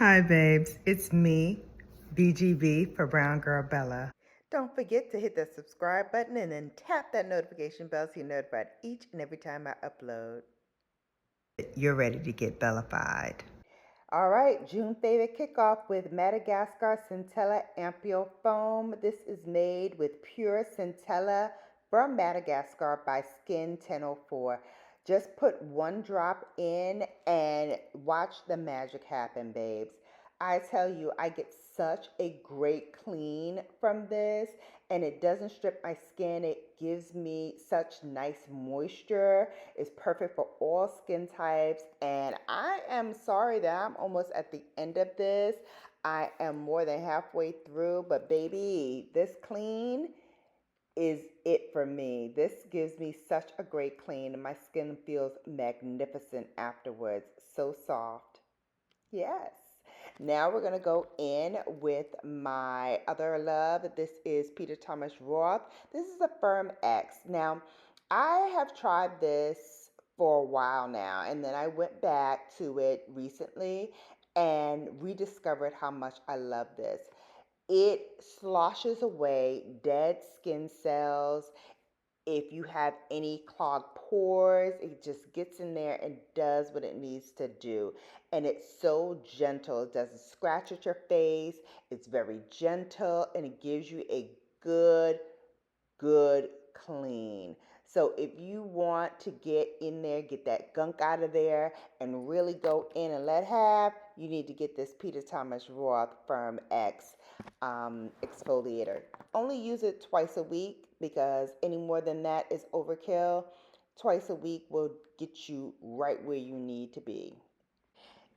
Hi, babes. It's me, BGB for Brown Girl Bella. Don't forget to hit that subscribe button and then tap that notification bell so you're notified each and every time I upload. You're ready to get BELLAfied. All right, June favorite kickoff with Madagascar Centella Ampoule Foam. This is made with pure centella from Madagascar by Skin 1004. Just put one drop in and watch the magic happen, babes. I tell you, I get such a great clean from this, and it doesn't strip my skin. It gives me such nice moisture. It's perfect for all skin types, and I am sorry that I'm almost at the end of this. I am more than halfway through, but baby, this clean is it for me. This gives me such a great clean, and my skin feels magnificent afterwards. So soft. Yes. Now we're going to go in with my other love. This is Peter Thomas Roth. This is a Firm X. Now, I have tried this for a while now, and then I went back to it recently and rediscovered how much I love this. It sloshes away dead skin cells. If you have any clogged pores, it just gets in there and does what it needs to do. And it's so gentle. It doesn't scratch at your face. It's very gentle and it gives you a good clean. So if you want to get in there, get that gunk out of there and really go in and let have, you need to get this Peter Thomas Roth Firm X exfoliator. Only use it twice a week because any more than that is overkill. Twice a week will get you right where you need to be.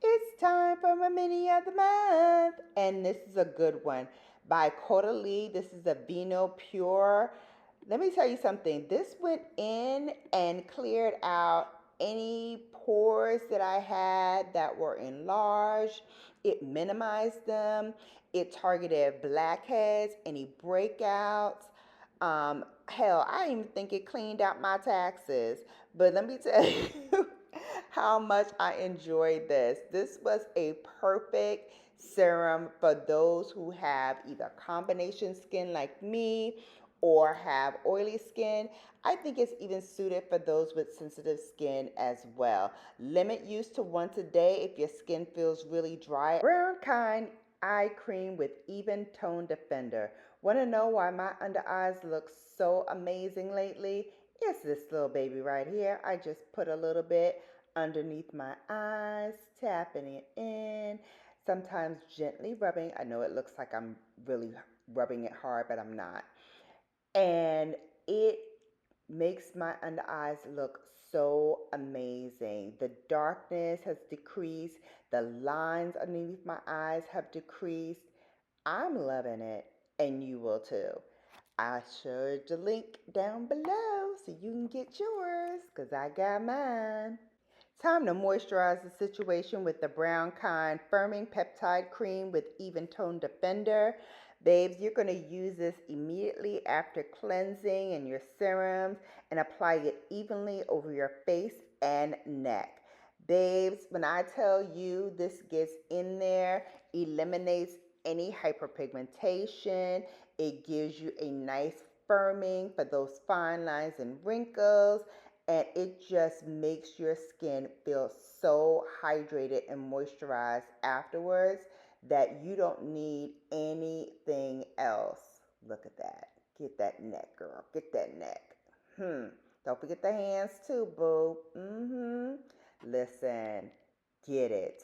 It's time for my mini of the month, and this is a good one by Caudalie. This is a Vino Pure. Let me tell you something. This went in and cleared out any pores that I had that were enlarged. It minimized them. It targeted blackheads, any breakouts. Hell, I even think it cleaned out my taxes. But let me tell you how much I enjoyed this. This was a perfect serum for those who have either combination skin like me or have oily skin. I think it's even suited for those with sensitive skin as well. Limit use to once a day if your skin feels really dry. Brown Kind Eye Cream with Even Tone Defender. Want to know why my under eyes look so amazing lately? It's this little baby right here. I just put a little bit underneath my eyes, tapping it in, sometimes gently rubbing. I know it looks like I'm really rubbing it hard, but I'm not. And it makes my under eyes look so amazing. The darkness has decreased, the lines underneath my eyes have decreased. I'm loving it, and you will too. I shared the link down below so you can get yours, because I got mine. Time to moisturize the situation with the Brown Kind Firming Peptide Cream with Even Tone Defender. Babes, you're going to use this immediately after cleansing and your serums and apply it evenly over your face and neck. Babes, when I tell you this gets in there, eliminates any hyperpigmentation, it gives you a nice firming for those fine lines and wrinkles, and it just makes your skin feel so hydrated and moisturized afterwards that you don't need anything else. Look at that. Get that neck, girl. Get that neck. Don't forget the hands too, boo. Listen, get it.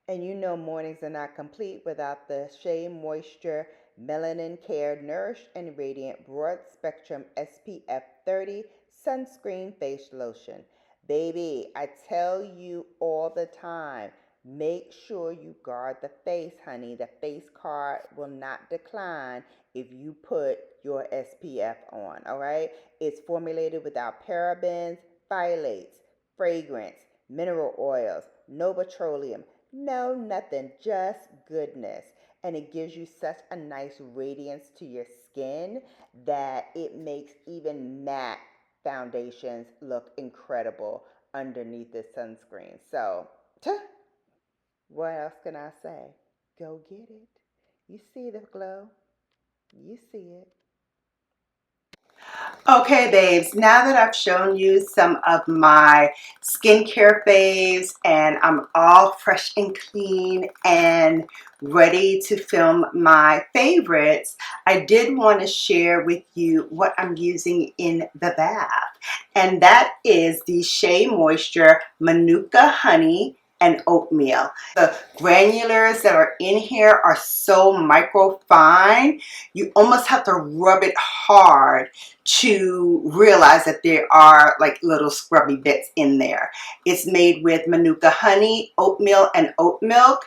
And you know mornings are not complete without the Shea Moisture Melanin Care Nourish and Radiant Broad Spectrum SPF 30 Sunscreen Face Lotion. Baby, I tell you all the time, make sure you guard the face, honey. The face card will not decline if you put your SPF on, all right? It's formulated without parabens, phthalates, fragrance, mineral oils, no petroleum, no nothing, just goodness. And it gives you such a nice radiance to your skin that it makes even matte foundations look incredible underneath this sunscreen. So, What else can I say? Go get it. You see the glow. You see it. Okay, babes, now that I've shown you some of my skincare faves and I'm all fresh and clean and ready to film my favorites, I did want to share with you what I'm using in the bath. And that is the Shea Moisture Manuka Honey and Oatmeal. The granulars that are in here are so micro fine, you almost have to rub it hard to realize that there are like little scrubby bits in there. It's made with Manuka honey, oatmeal, and oat milk.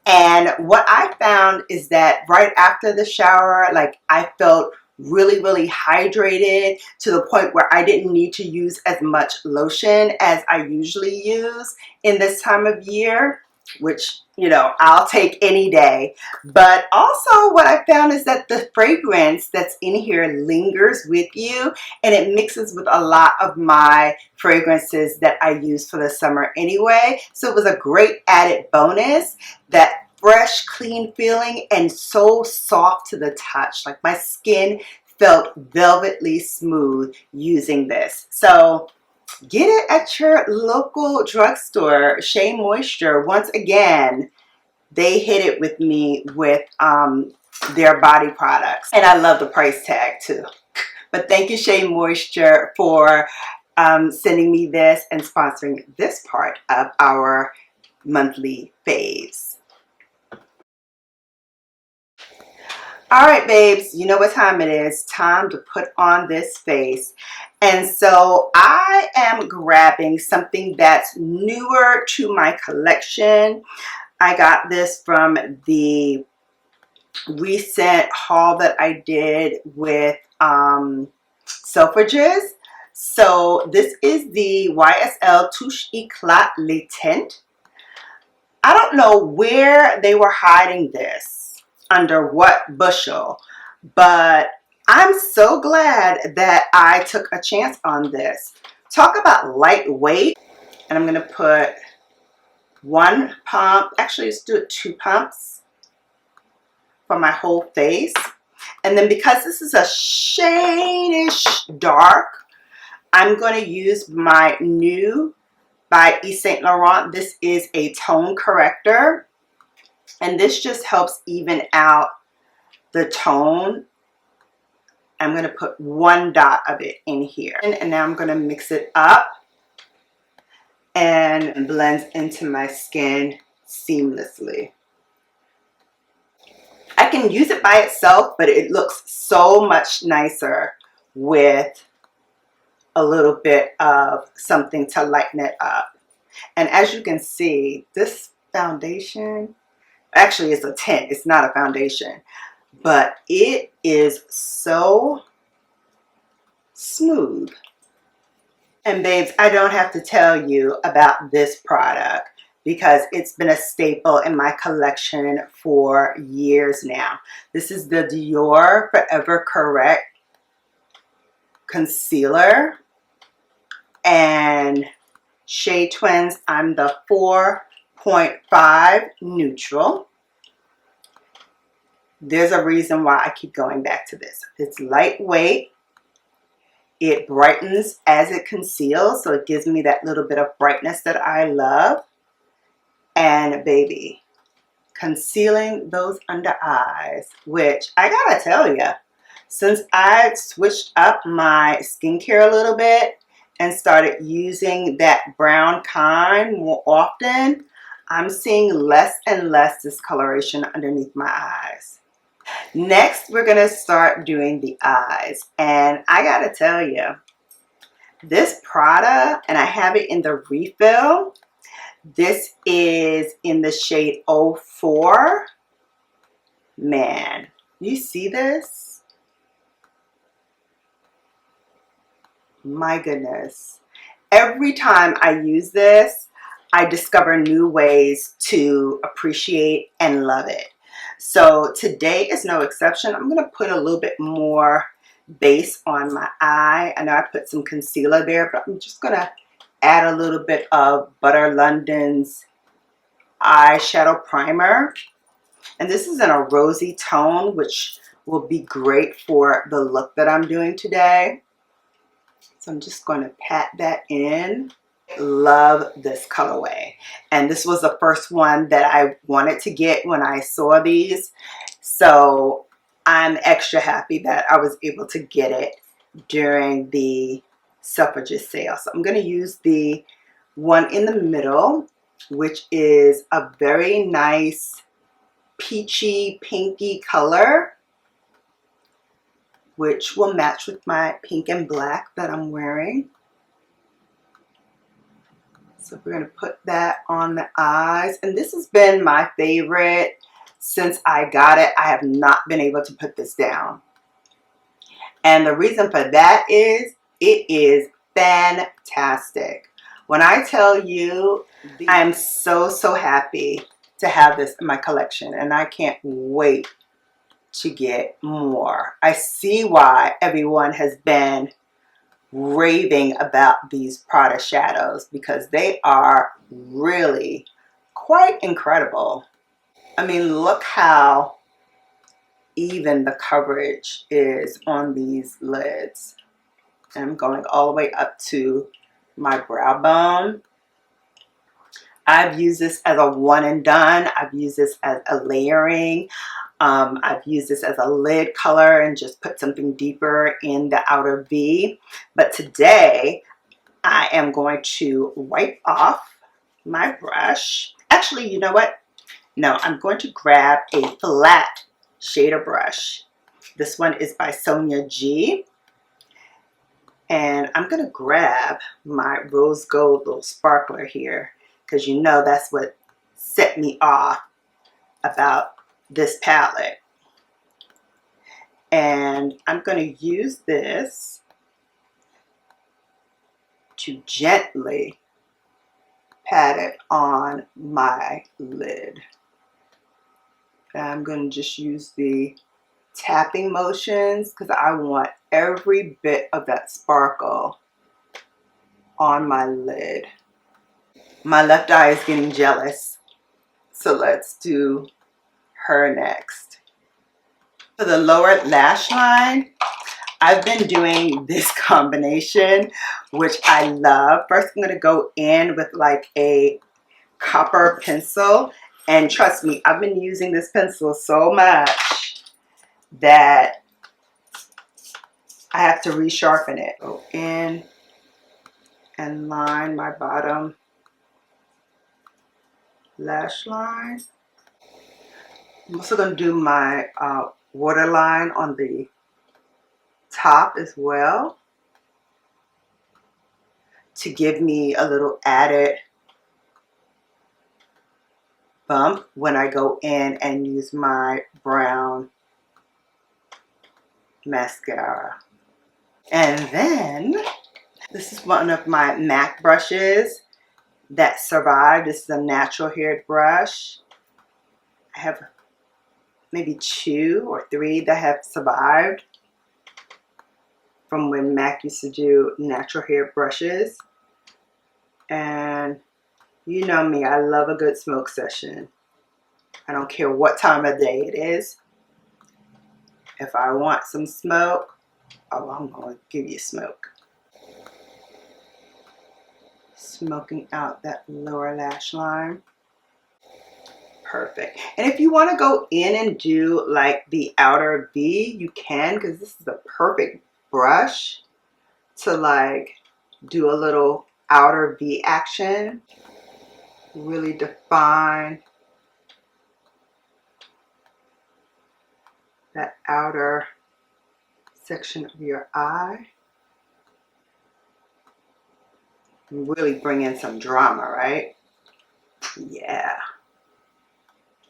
And what I found is that right after the shower, like I felt really hydrated to the point where I didn't need to use as much lotion as I usually use in this time of year, which, you know, I'll take any day. But also what I found is that the fragrance that's in here lingers with you, and it mixes with a lot of my fragrances that I use for the summer anyway. So it was a great added bonus. That fresh, clean feeling and so soft to the touch. Like my skin felt velvetly smooth using this. So get it at your local drugstore. Shea Moisture, once again, they hit it with me with their body products. And I love the price tag too. But thank you, Shea Moisture, for sending me this and sponsoring this part of our monthly faves. All right, babes, you know what time it is. Time to put on this face. And so I am grabbing something that's newer to my collection. I got this from the recent haul that I did with Selfridges. So this is the YSL Touche Éclat Le Tint. I don't know where they were hiding this, under what bushel, but I'm so glad that I took a chance on this. Talk about lightweight. And I'm going to put one pump, actually let's do it 2 pumps for my whole face. And then because this is a shade-ish dark, I'm going to use my Nude by Yves Saint Laurent. This is a tone corrector, and this just helps even out the tone. I'm going to put 1 dot of it in here, and now I'm going to mix it up and blends into my skin seamlessly. I can use it by itself, but it looks so much nicer with a little bit of something to lighten it up. And as you can see, this foundation, actually it's a tint, it's not a foundation, but it is so smooth. And babes, I don't have to tell you about this product because it's been a staple in my collection for years now. This is the Dior Forever Correct Concealer, and Shade Twins, I'm the 4.5 neutral. There's a reason why I keep going back to this. It's lightweight. It brightens as it conceals, so it gives me that little bit of brightness that I love. And baby, concealing those under eyes, which I gotta tell you, since I switched up my skincare a little bit and started using that brown kind more often, I'm seeing less and less discoloration underneath my eyes. Next, we're going to start doing the eyes. And I got to tell you, this product, and I have it in the refill, this is in the shade 04. Man, you see this? My goodness. Every time I use this, I discover new ways to appreciate and love it. So today is no exception. I'm going to put a little bit more base on my eye. I know I put some concealer there, but I'm just going to add a little bit of Butter London's eyeshadow primer. And this is in a rosy tone, which will be great for the look that I'm doing today. So I'm just going to pat that in. Love this colorway. And this was the first one that I wanted to get when I saw these. So I'm extra happy that I was able to get it during the suffragist sale. So I'm going to use the one in the middle, which is a very nice peachy pinky color, which will match with my pink and black that I'm wearing. So we're going to put that on the eyes. And this has been my favorite since I got it. I have not been able to put this down. And the reason for that is it is fantastic. When I tell you, I am so happy to have this in my collection. And I can't wait to get more. I see why everyone has been raving about these Prada shadows, because they are really quite incredible. I mean, look how even the coverage is on these lids. And I'm going all the way up to my brow bone. I've used this as a one and done. I've used this as a layering. I've used this as a lid color and just put something deeper in the outer V. But today I am going to wipe off my brush. Actually, you know what? No, I'm going to grab a flat shader brush. This one is by SunYaY. And I'm going to grab my rose gold little sparkler here, because you know that's what set me off about this palette. And I'm going to use this to gently pat it on my lid. And I'm going to just use the tapping motions because I want every bit of that sparkle on my lid. My left eye is getting jealous, so let's do her next. For the lower lash line, I've been doing this combination, which I love. First, I'm going to go in with like a copper pencil. And trust me, I've been using this pencil so much that I have to resharpen it. Go in and line my bottom lash line. I'm also going to do my waterline on the top as well to give me a little added bump when I go in and use my brown mascara. And then this is one of my MAC brushes that survived. This is a natural haired brush. I have maybe 2 or 3 that have survived from when MAC used to do natural hair brushes. And you know me, I love a good smoke session. I don't care what time of day it is. If I want some smoke, oh, I'm going to give you smoke. Smoking out that lower lash line. Perfect. And if you want to go in and do like the outer V, you can, because this is the perfect brush to like do a little outer V action. Really define that outer section of your eye. Really bring in some drama, right? Yeah.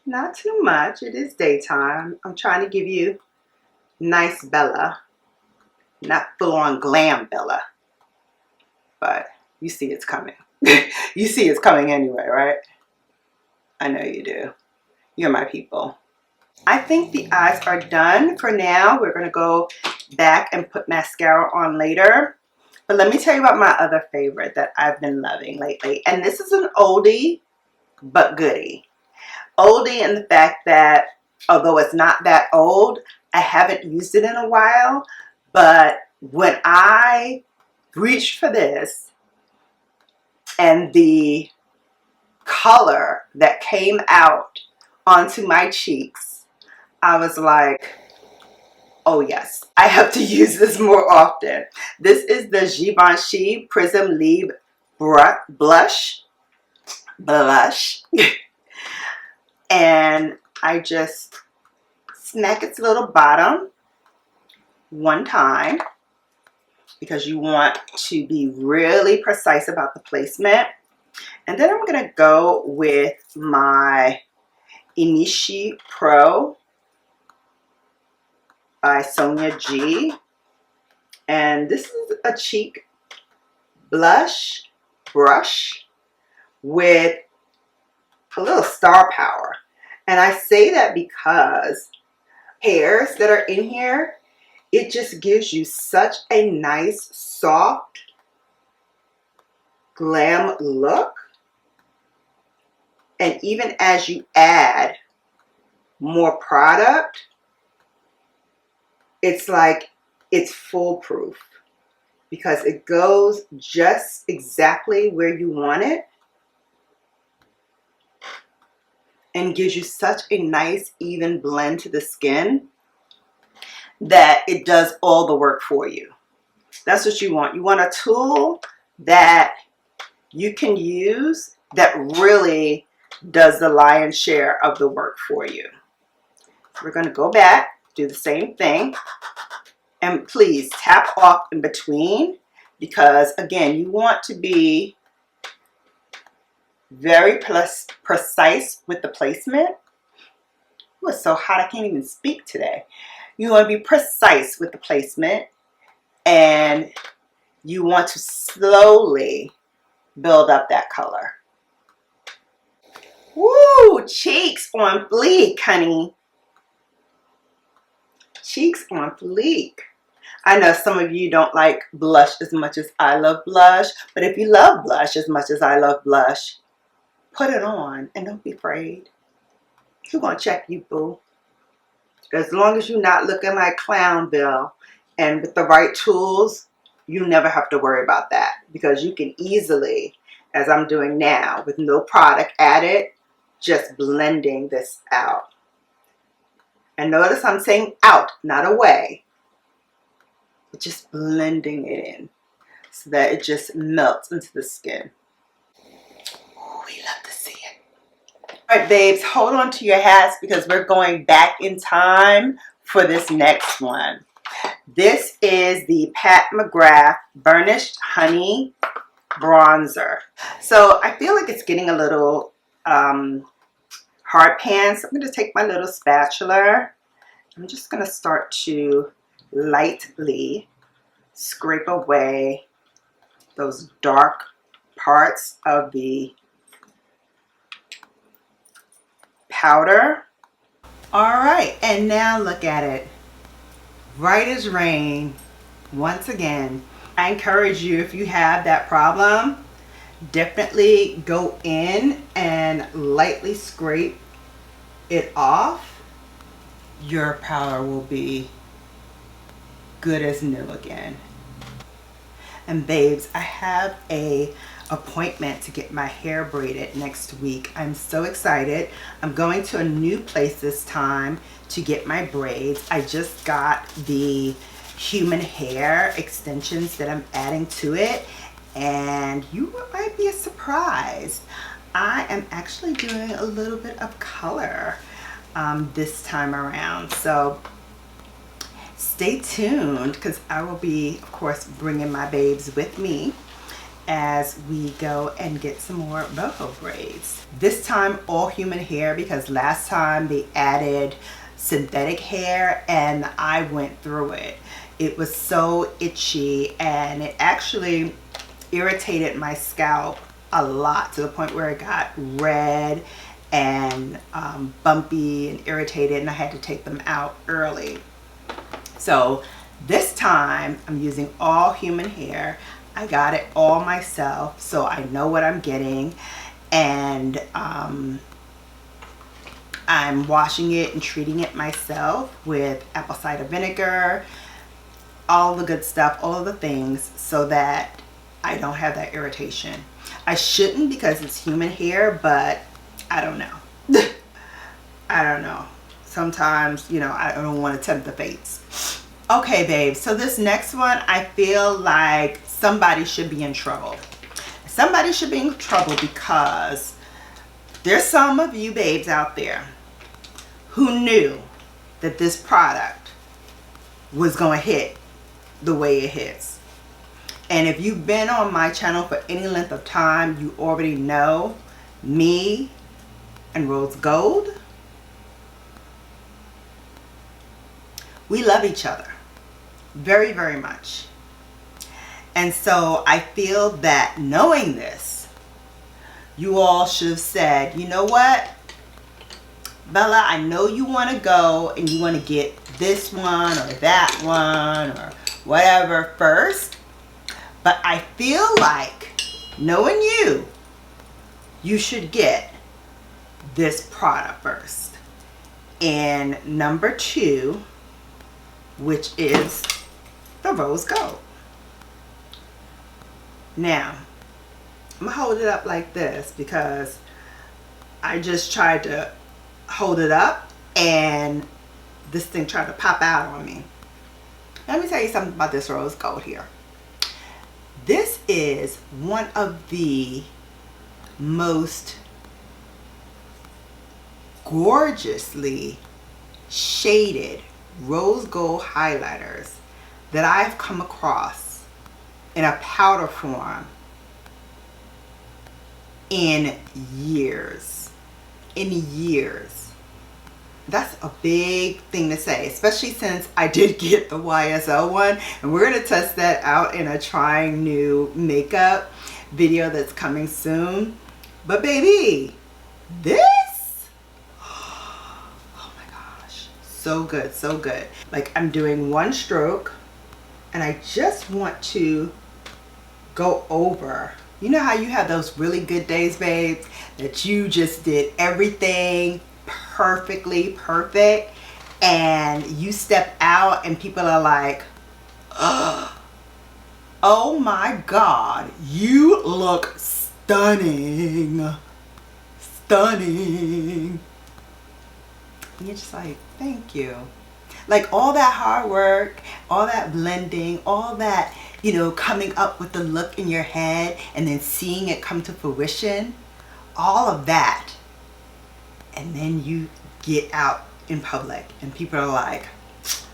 Not too much. It is daytime. I'm trying to give you nice Bella, not full-on glam Bella, but you see it's coming. You see it's coming anyway, right? I know you do. You're my people. I think the eyes are done for now. We're going to go back and put mascara on later. But let me tell you about my other favorite that I've been loving lately. And this is an oldie, but goodie. Oldie in the fact that although it's not that old, I haven't used it in a while, but when I reached for this and the color that came out onto my cheeks, I was like, oh yes, I have to use this more often. This is the Givenchy Prism Leave Blush. And I just smack its little bottom one time because you want to be really precise about the placement. And then I'm going to go with my Inishi Pro by SunYaY. And this is a cheek blush brush with a little star power. And I say that because hairs that are in here, it just gives you such a nice, soft, glam look. And even as you add more product, it's like it's foolproof because it goes just exactly where you want it and gives you such a nice, even blend to the skin that it does all the work for you. That's what you want. You want a tool that you can use that really does the lion's share of the work for you. We're going to go back, do the same thing, and please tap off in between because again, you want to be very precise with the placement. Oh, it's so hot I can't even speak today. You want to be precise with the placement and you want to slowly build up that color. Woo! Cheeks on fleek, honey. Cheeks on fleek. I know some of you don't like blush as much as I love blush, but if you love blush as much as I love blush, put it on and don't be afraid. Who's gonna check you, boo? As long as you're not looking like Clownville and with the right tools, you never have to worry about that because you can easily, as I'm doing now with no product added, just blending this out. And notice I'm saying out, not away. Just blending it in so that it just melts into the skin. Oh, we love to see it. All right, babes, hold on to your hats because we're going back in time for this next one. This is the Pat McGrath Burnished Honey Bronzer. So I feel like it's getting a little hard pan. So I'm going to take my little spatula. I'm just going to start to lightly scrape away those dark parts of the powder. All right, and now look at it. Right as rain. Once again, I encourage you, if you have that problem, definitely go in and lightly scrape it off. Your powder will be good as new again. And babes, I have a appointment to get my hair braided next week. I'm so excited. I'm going to a new place this time to get my braids. I just got the human hair extensions that I'm adding to it, and you might be surprised. I am actually doing a little bit of color this time around, so stay tuned because I will be, of course, bringing my babes with me as we go and get some more boho braids. This time all human hair because last time they added synthetic hair and I went through it. It was so itchy and it actually irritated my scalp a lot to the point where it got red and bumpy and irritated, and I had to take them out early. So this time I'm using all human hair. I got it all myself, so I know what I'm getting, and I'm washing it and treating it myself with apple cider vinegar, all the good stuff, all of the things, so that I don't have that irritation. I shouldn't because it's human hair, but I don't know. I don't know. Sometimes, you know, I don't want to tempt the fates. Okay, babe, so this next one, I feel like somebody should be in trouble. Somebody should be in trouble because there's some of you babes out there who knew that this product was going to hit the way it hits. And if you've been on my channel for any length of time, you already know me and Rose Gold, we love each other very, very much. And so I feel that knowing this, you all should have said, you know what, Bella, I know you want to go and you want to get this one or that one or whatever first, but I feel like, knowing you, you should get this product first. And number 2, which is the rose gold. Now, I'm gonna hold it up like this because I just tried to hold it up and this thing tried to pop out on me. Let me tell you something about this rose gold here. This is one of the most gorgeously shaded rose gold highlighters that I've come across in a powder form in years. That's a big thing to say, especially since I did get the YSL one, and we're going to test that out in a trying new makeup video that's coming soon. But baby, this, oh my gosh, so good, so good. Like, I'm doing one stroke and I just want to go over. You know how you have those really good days, babes, that you just did everything perfectly perfect, and you step out and people are like, oh my God, you look stunning. Stunning. And you're just like, thank you. Like, all that hard work, all that blending, all that, you know, coming up with the look in your head and then seeing it come to fruition, all of that. And then you get out in public and people are like,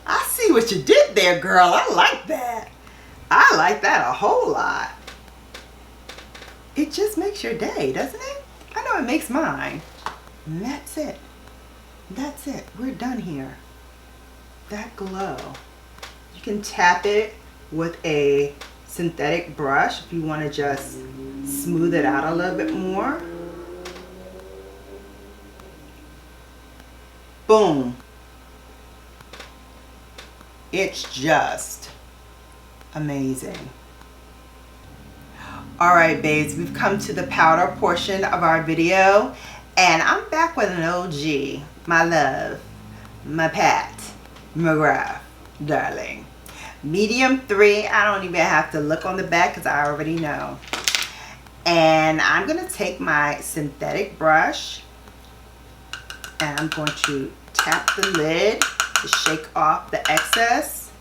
I see what you did there, girl. I like that. I like that a whole lot. It just makes your day, doesn't it? I know it makes mine. And that's it. That's it. We're done here. That glow. You can tap it with a synthetic brush if you want to just smooth it out a little bit more. Boom. It's just amazing. All right, babes, we've come to the powder portion of our video, and I'm back with an OG, my love, my Pat McGrath, darling. Medium 3. I don't even have to look on the back because I already know. And I'm going to take my synthetic brush and I'm going to tap the lid to shake off the excess.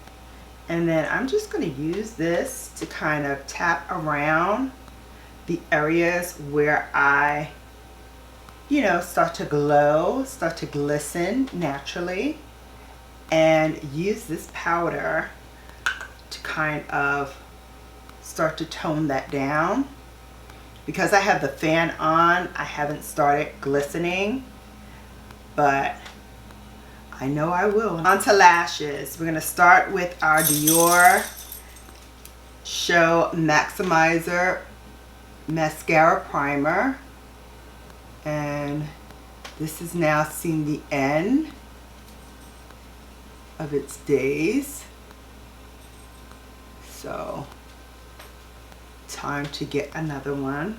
And then I'm just going to use this to kind of tap around the areas where I, you know, start to glow, start to glisten naturally. And use this powder to kind of start to tone that down. Because I have the fan on, I haven't started glistening, but I know I will. On to lashes. We're gonna start with our Dior Show Maximizer Mascara Primer. And this has now seen the end of its days. So, time to get another one.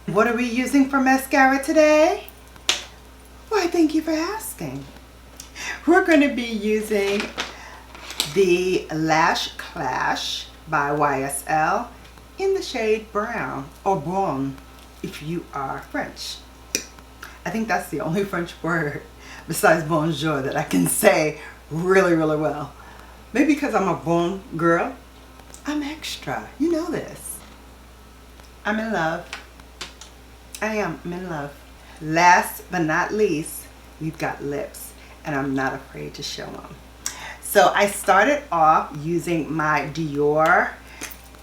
What are we using for mascara today? Why, thank you for asking. We're going to be using the Lash Clash by YSL in the shade brown, or brun if you are French. I think that's the only French word besides bonjour that I can say really, really well. Maybe because I'm a bon girl. I'm extra. You know this. I'm in love. I am. I'm in love. Last but not least, we've got lips, and I'm not afraid to show them. So I started off using my Dior,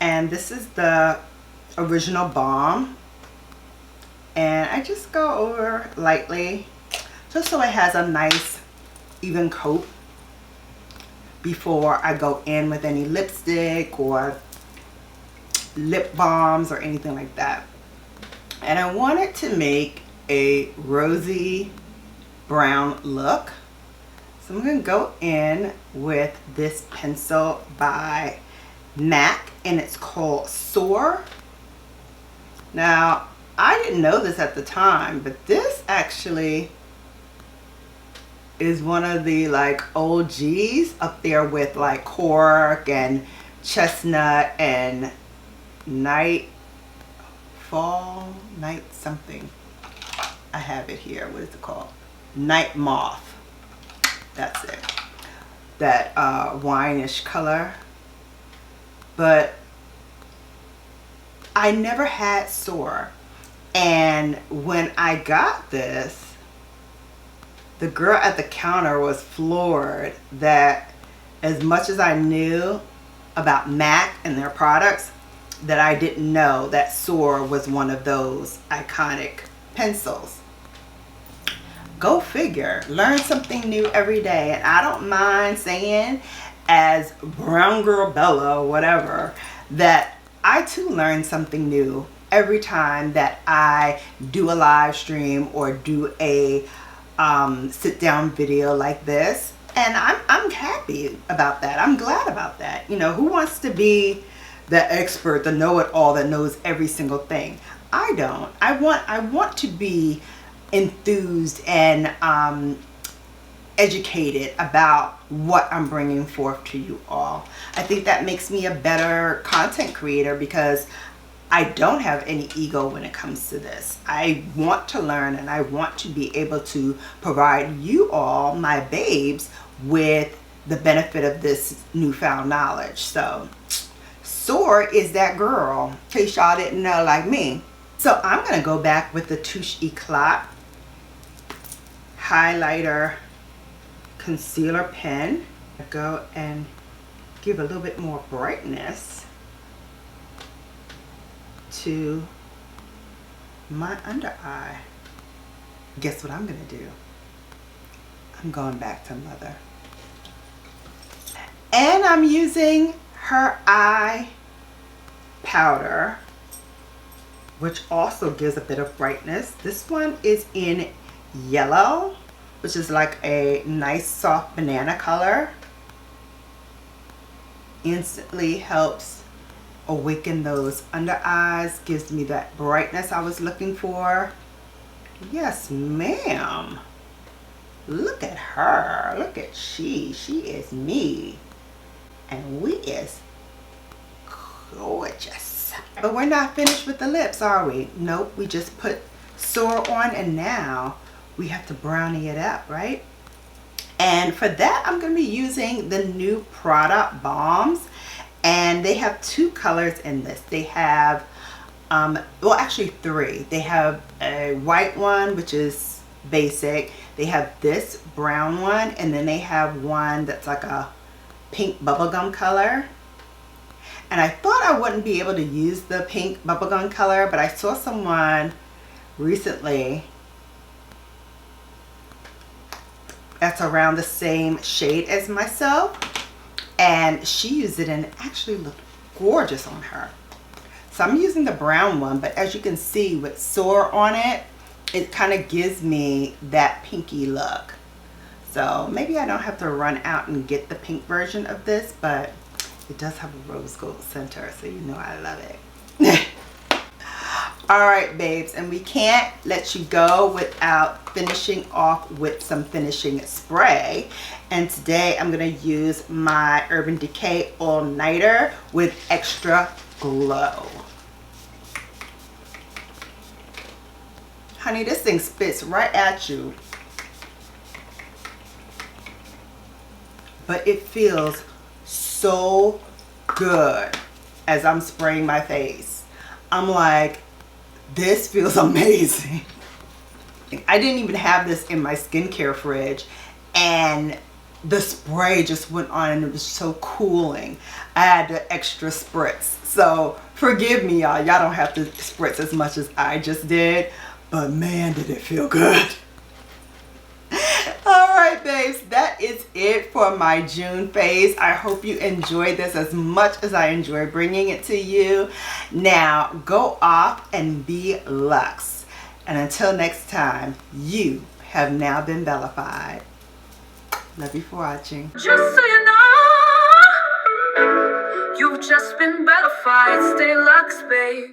and this is the original balm, and I just go over lightly just so it has a nice even coat before I go in with any lipstick or lip balms or anything like that. And I wanted to make a rosy brown look, so I'm going to go in with this pencil by MAC, and it's called Soar. Now, I didn't know this at the time, but this actually is one of the like OGs up there with like Cork and Chestnut and Night something. I have it here. What is it called? Night Moth. That's it. That wine-ish color. But I never had Soar. And when I got this, the girl at the counter was floored that as much as I knew about MAC and their products, that I didn't know that Soar was one of those iconic pencils. Go figure. Learn something new every day. And I don't mind saying, as brown girl Bella, whatever, that I too learn something new every time that I do a live stream or do a sit down video like this. And I'm happy about that. I'm glad about that. You know, who wants to be the expert, the know-it-all that knows every single thing? I don't. I want to be enthused and educated about what I'm bringing forth to you all. I think that makes me a better content creator because I don't have any ego when it comes to this. I want to learn, and I want to be able to provide you all, my babes, with the benefit of this newfound knowledge. So Soar is that girl, in case y'all didn't know, like me. So I'm going to go back with the Touche Éclat highlighter concealer pen. Go and give a little bit more brightness to my under eye. Guess what I'm going to do? I'm going back to Mother. And I'm using her eye powder, which also gives a bit of brightness. This one is in yellow, which is like a nice soft banana color. Instantly helps awaken those under eyes, gives me that brightness I was looking for. Yes, ma'am. Look at her. Look at she. She is me. And we is gorgeous. But we're not finished with the lips, are we? Nope, we just put Soar on, and now we have to brownie it up, right? And for that, I'm going to be using the new Prada Balms. And they have two colors in this. They have, well, actually three. They have a white one, which is basic. They have this brown one, and then they have one that's like a pink bubblegum color. And I thought I wouldn't be able to use the pink bubblegum color, but I saw someone recently that's around the same shade as myself, and she used it and it actually looked gorgeous on her. So I'm using the brown one, but as you can see with Soar on it, it kind of gives me that pinky look. So maybe I don't have to run out and get the pink version of this, but it does have a rose gold center, so you know I love it. All right, babes, and we can't let you go without finishing off with some finishing spray. And today I'm gonna use my Urban Decay All Nighter with Extra Glow. Honey, this thing spits right at you. But it feels so good as I'm spraying my face. I'm like, this feels amazing. I didn't even have this in my skincare fridge, and the spray just went on and it was so cooling. I had the extra spritz. So forgive me, y'all. Y'all don't have to spritz as much as I just did, but man, did it feel good. Alright, babes, that is it for my June phase. I hope you enjoyed this as much as I enjoy bringing it to you. Now, go off and be Luxe. And until next time, you have now been BELLAfied. Love you for watching. Just so you know, you've just been BELLAfied. Stay Luxe, babe.